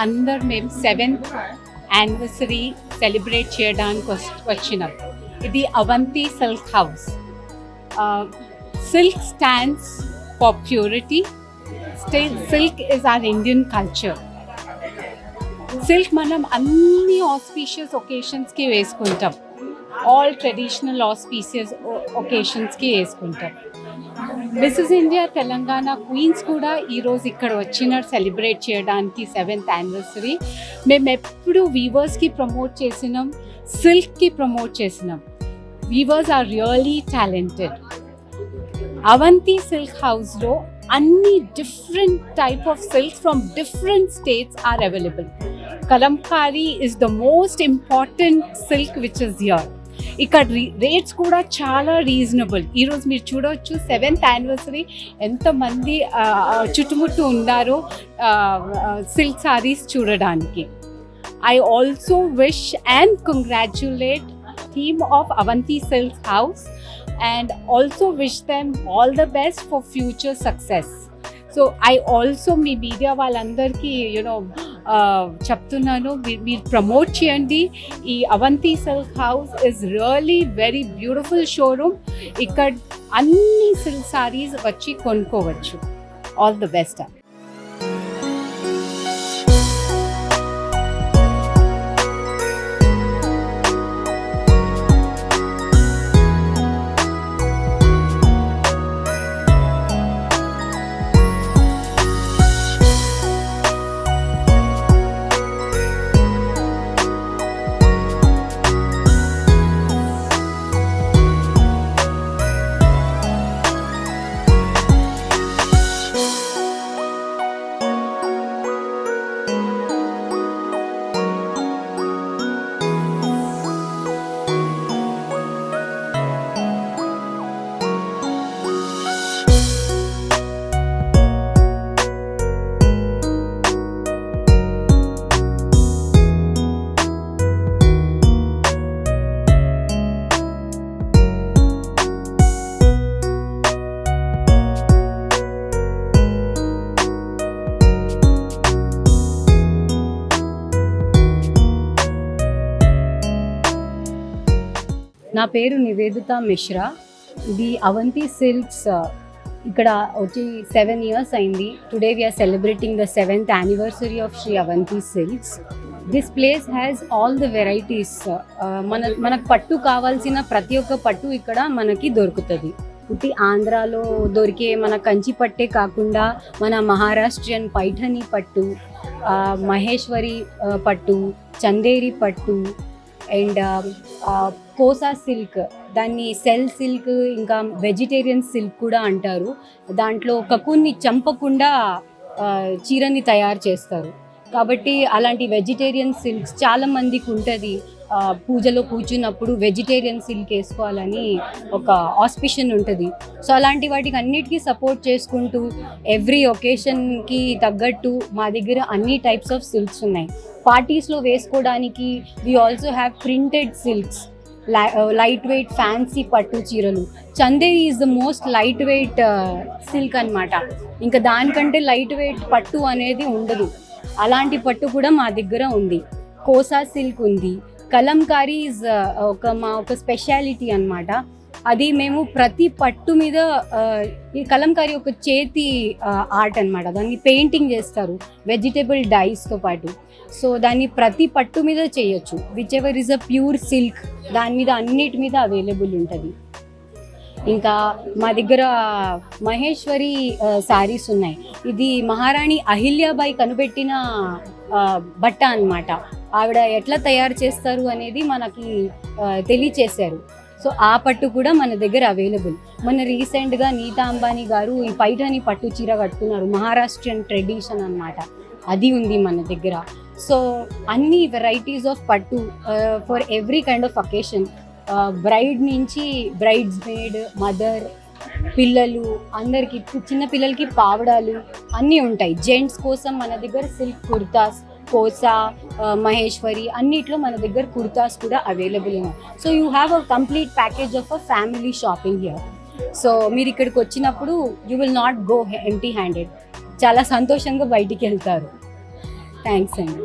అందరు మేము 7th anniversary celebrate చేయడానికి వచ్చినాం. ఇది Avanti silk house. Silk stands for purity. Silk is our Indian culture. Silk మనం అన్ని ఆస్పీషియస్ ఒకేషన్స్కి వేసుకుంటాం. ఆల్ ట్రెడిషనల్ ఆస్పీషియస్ ఒకేషన్స్కి వేసుకుంటాం. మిసెస్ ఇండియా తెలంగాణ క్వీన్స్ కూడా ఈరోజు ఇక్కడ వచ్చినారు సెలబ్రేట్ చేయడానికి 7th యానివర్సరీ. మేము ఎప్పుడు వీవర్స్కి ప్రమోట్ చేసినాం, సిల్క్కి ప్రమోట్ చేసినాం. Weavers are really talented. Avanti silk హౌస్లో అన్ని different type of silks from different states are available. Kalamkari is the most important silk which is here. ఇక్కడ రేట్స్ కూడా చాలా రీజనబుల్. ఈరోజు మీరు చూడవచ్చు 7th యానివర్సరీ ఎంతమంది చుట్టుముట్టు ఉన్నారో సిల్క్ సారీస్ చూడడానికి. I also wish and congratulate team of Avanthi Silk House and also wish them all the best for future success. So I also మీ మీడియా వాళ్ళందరికీ చెప్తున్నాను, మీరు ప్రమోట్ చేయండి. ఈ Avanti silk house is really very beautiful showroom. ఇక్కడ అన్ని silk saris వచ్చి కొనుక్కోవచ్చు. All the best. నా పేరు నివేదిత మిశ్రా. ఇది అవంతి సిల్క్స్ ఇక్కడ వచ్చి 7 years అయింది. Today we're celebrating the 7th anniversary of Sri Avanti silks. This place has all the varieties. మనకు పట్టు కావాల్సిన ప్రతి ఒక్క పట్టు ఇక్కడ మనకి దొరుకుతుంది. పుట్టి ఆంధ్రాలో దొరికే మన కంచి పట్టే కాకుండా మన మహారాష్ట్రియన్ పైఠని పట్టు, మహేశ్వరి పట్టు, చందేరి పట్టు అండ్ కోసా సిల్క్, దాన్ని సెల్ సిల్క్, ఇంకా వెజిటేరియన్ సిల్క్ కూడా అంటారు. దాంట్లో కకున్ని చంపకుండా చీరని తయారు చేస్తారు. కాబట్టి అలాంటి వెజిటేరియన్ సిల్క్స్ చాలా మందికి ఉంటుంది. పూజలో కూర్చున్నప్పుడు వెజిటేరియన్ సిల్క్ వేసుకోవాలని ఒక ఆస్పిషన్ ఉంటుంది. సో అలాంటి వాటికి అన్నిటికీ సపోర్ట్ చేసుకుంటూ ఎవ్రీ ఒకేషన్కి తగ్గట్టు మా దగ్గర అన్ని టైప్స్ ఆఫ్ సిల్క్స్ ఉన్నాయి. పార్టీస్లో వేసుకోవడానికి we also have printed silks, light weight fancy పట్టు చీరలు. Chanderi is the most light weight silk అనమాట. ఇంకా దానికంటే లైట్ వెయిట్ పట్టు అనేది ఉండదు. అలాంటి పట్టు కూడా మా దగ్గర ఉంది. కోసా సిల్క్ ఉంది. కలంకారీ ఈజ్ ఒక స్పెషాలిటీ అనమాట. అది మేము ప్రతి పట్టు మీద, ఈ కలంకారీ ఒక చేతి ఆర్ట్ అనమాట. దాన్ని పెయింటింగ్ చేస్తారు వెజిటేబుల్ డైస్తో పాటు. సో దాన్ని ప్రతి పట్టు మీద చేయొచ్చు. Which ever is a pure silk దాని మీద అన్నిటి మీద అవైలబుల్ ఉంటుంది. ఇంకా మా దగ్గర మహేశ్వరి శారీస్ ఉన్నాయి. ఇది మహారాణి అహిల్యాబాయి కనిపెట్టిన బట్ట అన్నమాట. ఆవిడ ఎట్లా తయారు చేస్తారు అనేది మనకి తెలియచేశారు. సో ఆ పట్టు కూడా మన దగ్గర అవైలబుల్. మన రీసెంట్గా నీతా అంబానీ గారు ఈ పైఠని పట్టు చీర కట్టుకున్నారు. మహారాష్ట్రియన్ ట్రెడిషన్ అన్నమాట. అది ఉంది మన దగ్గర. సో అన్ని వెరైటీస్ ఆఫ్ పట్టు for every kind of occasion. Braid నుంచి బ్రైడ్స్ మేడ్, మదర్, పిల్లలు అందరికి, చిన్న పిల్లలకి పావడాలు అన్నీ ఉంటాయి. జెంట్స్ కోసం మన దగ్గర సిల్క్ కుర్తాస్, కోసా, మహేశ్వరి అన్నిట్లో మన దగ్గర కుర్తాస్ కూడా అవైలబుల్ ఉన్నాయి. So you have a complete package of a family shopping here. So మీరు ఇక్కడికి వచ్చినప్పుడు you will not go empty handed. చాలా సంతోషంగా బయటికి వెళ్తారు. థ్యాంక్స్ అండి.